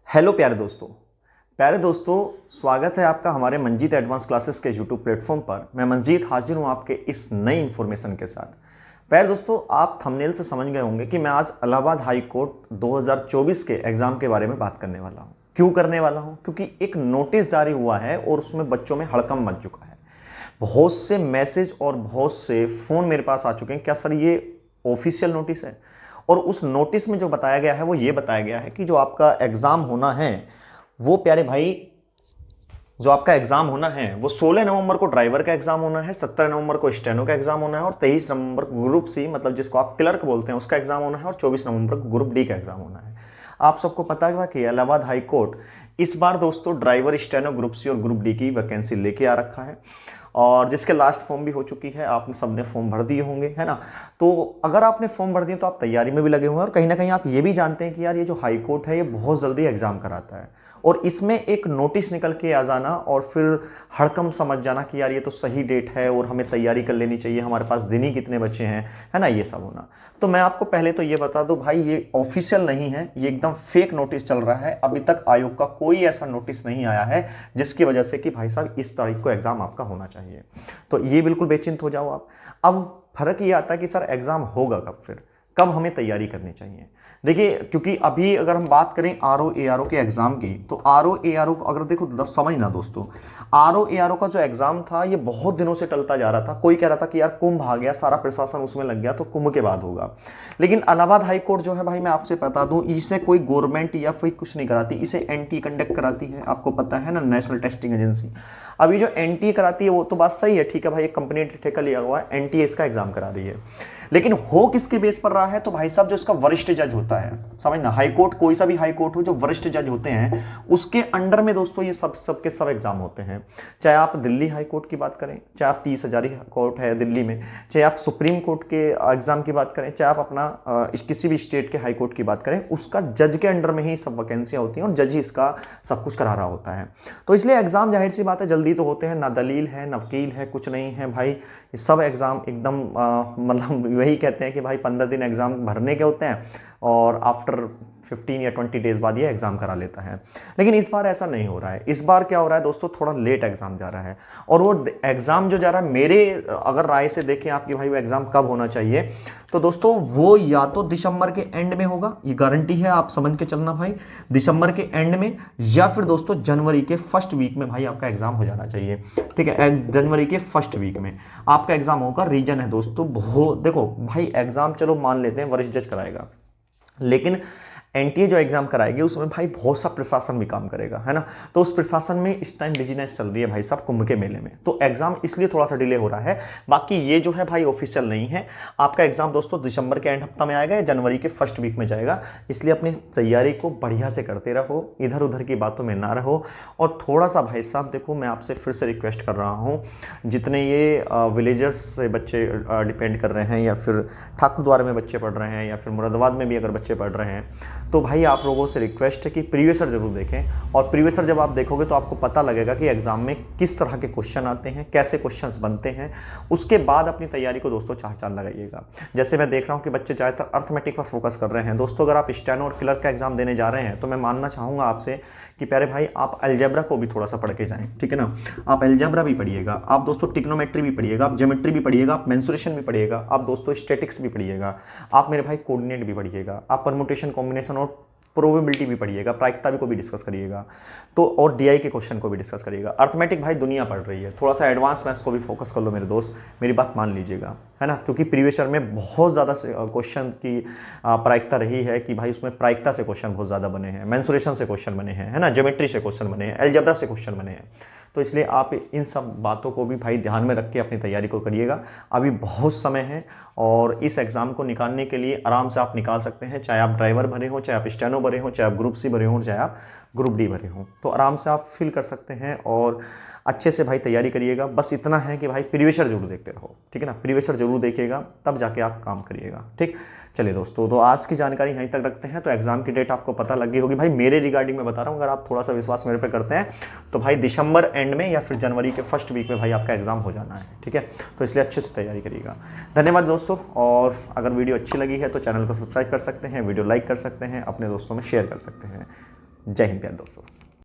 Hello प्यारे दोस्तों स्वागत है आपका हमारे मंजीत एडवांस क्लासेस के यूट्यूब प्लेटफॉर्म पर। मैं मंजीत हाजिर हूं आपके इस नई इन्फॉर्मेशन के साथ। प्यारे दोस्तों, आप थंबनेल से समझ गए होंगे कि मैं आज इलाहाबाद हाई कोर्ट 2024 के एग्ज़ाम के बारे में बात करने वाला हूं। क्यों करने वाला हूं? क्योंकि एक नोटिस जारी हुआ है और उसमें बच्चों में हड़कंप मच चुका है। बहुत से मैसेज और बहुत से फ़ोन मेरे पास आ चुके हैं, क्या सर ये ऑफिशियल नोटिस है? और उस नोटिस में जो बताया गया है वो ये बताया गया है कि जो आपका एग्ज़ाम होना है वो प्यारे भाई, जो आपका एग्जाम होना है वो 16 नवंबर को ड्राइवर का एग्जाम होना है, 17 नवंबर को स्टेनो का एग्जाम होना है और 23 नवंबर को ग्रुप सी मतलब जिसको आप क्लर्क बोलते हैं उसका एग्जाम होना है और 24 नवंबर को ग्रुप डी का एग्जाम होना है। आप सबको पता है कि इलाहाबाद हाई कोर्ट इस बार दोस्तों ड्राइवर, स्टेनो, ग्रुप सी और ग्रुप डी की वैकेंसी लेके आ रखा है और जिसके लास्ट फॉर्म भी हो चुकी है। आपने सबने फॉर्म भर दिए होंगे, है ना? तो अगर आपने फॉर्म भर दिए तो आप तैयारी में भी लगे हुए हैं और कहीं ना कहीं आप ये भी जानते हैं कि यार ये जो हाई कोर्ट है ये बहुत जल्दी एग्जाम कराता है और इसमें एक नोटिस निकल के आ जाना और फिर हड़कंप समझ जाना कि यार ये तो सही डेट है और हमें तैयारी कर लेनी चाहिए, हमारे पास दिन ही कितने बचे हैं, है ना, ये सब होना। तो मैं आपको पहले तो ये बता दूं भाई, ये ऑफिशियल नहीं है, ये एकदम फेक नोटिस चल रहा है। अभी तक आयोग का कोई ऐसा नोटिस नहीं आया है जिसकी वजह से कि भाई साहब इस तारीख को एग्जाम आपका होना चाहिए। तो ये बिल्कुल बेचिंत हो जाओ आप। अब फर्क ये आता है कि सर एग्जाम होगा कब, फिर कब हमें तैयारी करनी चाहिए। देखिए, क्योंकि अभी अगर हम बात करें आरओ एआरओ के एग्जाम की, तो आरओ एआरओ अगर देखो समझना दोस्तों, आरओ एआरओ का जो एग्जाम था ये बहुत दिनों से टलता जा रहा था। कोई कह रहा था कि यार कुंभ आ गया, सारा प्रशासन उसमें लग गया तो कुंभ के बाद होगा। लेकिन इलाहाबाद हाई कोर्ट जो है भाई, मैं आपसे बता दूं, इसे कोई गवर्नमेंट या फिर कुछ नहीं कराती, इसे एनटी कंडक्ट कराती है। आपको पता है ना, नेशनल टेस्टिंग एजेंसी। अभी जो एनटी कराती है वो तो बात सही है, ठीक है भाई, एक कंपनी ने ठेका लिया हुआ है, एनटी इसका एग्जाम करा रही है। लेकिन हो किसके बेस पर रहा है? तो भाई साहब जो इसका वरिष्ठ जज होता है, समझना, हाई कोर्ट कोई सा भी हाई कोर्ट हो, जो वरिष्ठ जज होते हैं उसके अंडर में दोस्तों ये सब के सब एग्जाम होते हैं। चाहे आप दिल्ली हाई कोर्ट की बात करें, चाहे आप 30,000 कोर्ट है दिल्ली में, चाहे आप सुप्रीम कोर्ट के एग्जाम की बात करें, चाहे आप अपना किसी भी स्टेट के हाई कोर्ट की बात करें, उसका जज के अंडर में ही सब वैकेंसियां होती हैं और जज ही इसका सब कुछ करा रहा होता है। तो इसलिए एग्जाम जाहिर सी बात है जल्दी तो होते हैं, ना दलील है ना वकील है, कुछ नहीं है भाई। ये सब एग्जाम एकदम मतलब वही कहते हैं कि भाई 15 दिन एग्जाम भरने के होते हैं और आफ्टर 15 या 20 डेज बाद ये एग्जाम करा लेता है। लेकिन इस बार ऐसा नहीं हो रहा है। इस बार क्या हो रहा है दोस्तों, थोड़ा लेट एग्जाम जा रहा है और वो एग्जाम जो जा रहा है, मेरे अगर राय से देखें आपकी भाई वो एग्जाम कब होना चाहिए, तो दोस्तों वो या तो दिसंबर के एंड में होगा, ये गारंटी है, आप समझ के चलना भाई, दिसंबर के एंड में, या फिर दोस्तों जनवरी के फर्स्ट वीक में भाई आपका एग्जाम हो जाना चाहिए। ठीक है, जनवरी के फर्स्ट वीक में आपका एग्जाम होगा। रीजन है दोस्तों, बहुत देखो भाई, एग्जाम चलो मान लेते हैं वरिष्ठ जज कराएगा, लेकिन एनटीए जो एग्जाम कराएगी उसमें भाई बहुत सा प्रशासन भी काम करेगा, है ना। तो उस प्रशासन में इस टाइम बिजनेस चल रही है भाई साहब कुंभ के मेले में, तो एग्जाम इसलिए थोड़ा सा डिले हो रहा है। बाकी ये जो है भाई ऑफिशियल नहीं है। आपका एग्जाम दोस्तों दिसंबर के एंड हफ्ता में आएगा या जनवरी के फर्स्ट वीक में जाएगा। इसलिए अपनी तैयारी को बढ़िया से करते रहो, इधर उधर की बातों में ना रहो। और थोड़ा सा भाई साहब देखो, मैं आपसे फिर से रिक्वेस्ट कर रहा हूँ, जितने ये विलेजर्स से बच्चे डिपेंड कर रहे हैं या फिर ठाकुर द्वारा में बच्चे पढ़ रहे हैं या फिर मुरादाबाद में भी अगर बच्चे पढ़ रहे हैं, तो भाई आप लोगों से रिक्वेस्ट है कि प्रीवियस ईयर जरूर देखें। और प्रीवियस ईयर जब आप देखोगे तो आपको पता लगेगा कि एग्जाम में किस तरह के क्वेश्चन आते हैं, कैसे क्वेश्चंस बनते हैं। उसके बाद अपनी तैयारी को दोस्तों चार चांद लगाइएगा। जैसे मैं देख रहा हूं कि बच्चे ज़्यादातर अर्थमेटिक पर फोकस कर रहे हैं। दोस्तों अगर आप स्टेनो और क्लर्क का एग्जाम देने जा रहे हैं तो मैं मानना चाहूँगा आपसे कि प्यारे भाई आप अलजेब्रा को भी थोड़ा सा पढ़ के जाएँ, ठीक है ना। आप अलजेब्रा भी पढ़िएगा, आप दोस्तों टिग्नोमेट्री भी पढ़िएगा, आप ज्योमेट्री भी पढ़िएगा, आप मेंसुरेशन भी पढ़िएगा, आप दोस्तों स्टैटिक्स भी पढ़िएगा, आप मेरे भाई कोऑर्डिनेट भी पढ़िएगा, आप परमुटेशन कॉम्बिनेशन और प्रोबेबिलिटी भी पढ़िएगा, प्रायिकता भी को भी डिस्कस करिएगा, तो और डीआई के क्वेश्चन को भी डिस्कस करिएगा। अर्थमेटिक भाई दुनिया पढ़ रही है, थोड़ा सा एडवांस मैथ्स को भी फोकस कर लो मेरे दोस्त, मेरी बात मान लीजिएगा, है ना। क्योंकि प्रीवियस ईयर में बहुत ज़्यादा क्वेश्चन की प्रायिकता रही है कि भाई उसमें प्रायिकता से क्वेश्चन बहुत ज़्यादा बने हैं, मेंसुरेशन से क्वेश्चन बने हैं, है ना, ज्योमेट्री से क्वेश्चन बने हैं, अलजेब्रा से क्वेश्चन बने हैं। तो इसलिए आप इन सब बातों को भी भाई ध्यान में रख के अपनी तैयारी को करिएगा। अभी बहुत समय है और इस एग्ज़ाम को निकालने के लिए आराम से आप निकाल सकते हैं, चाहे आप ड्राइवर भरे हो, चाहे आप स्टेनो भरे हो, चाहे आप ग्रुप सी भरे हो, चाहे आप ग्रुप डी भरे हो, तो आराम से आप फिल कर सकते हैं और अच्छे से भाई तैयारी करिएगा। बस इतना है कि भाई प्रीवियस ईयर जरूर देखते रहो, ठीक है ना, प्रीवियस ईयर जरूर देखिएगा, तब जाके आप काम करिएगा। ठीक, चलिए दोस्तों, तो आज की जानकारी यहीं तक रखते हैं। तो एग्जाम की डेट आपको पता लग गई होगी भाई, मेरे रिगार्डिंग में बता रहा हूँ, अगर आप थोड़ा सा विश्वास मेरे पे करते हैं तो भाई दिसंबर एंड में या फिर जनवरी के फर्स्ट वीक में भाई आपका एग्जाम हो जाना है, ठीक है। तो इसलिए अच्छे से तैयारी करिएगा। धन्यवाद दोस्तों, और अगर वीडियो अच्छी लगी है तो चैनल को सब्सक्राइब कर सकते हैं, वीडियो लाइक कर सकते हैं, अपने दोस्तों में शेयर कर सकते हैं। जय हिंद प्यारे दोस्तों।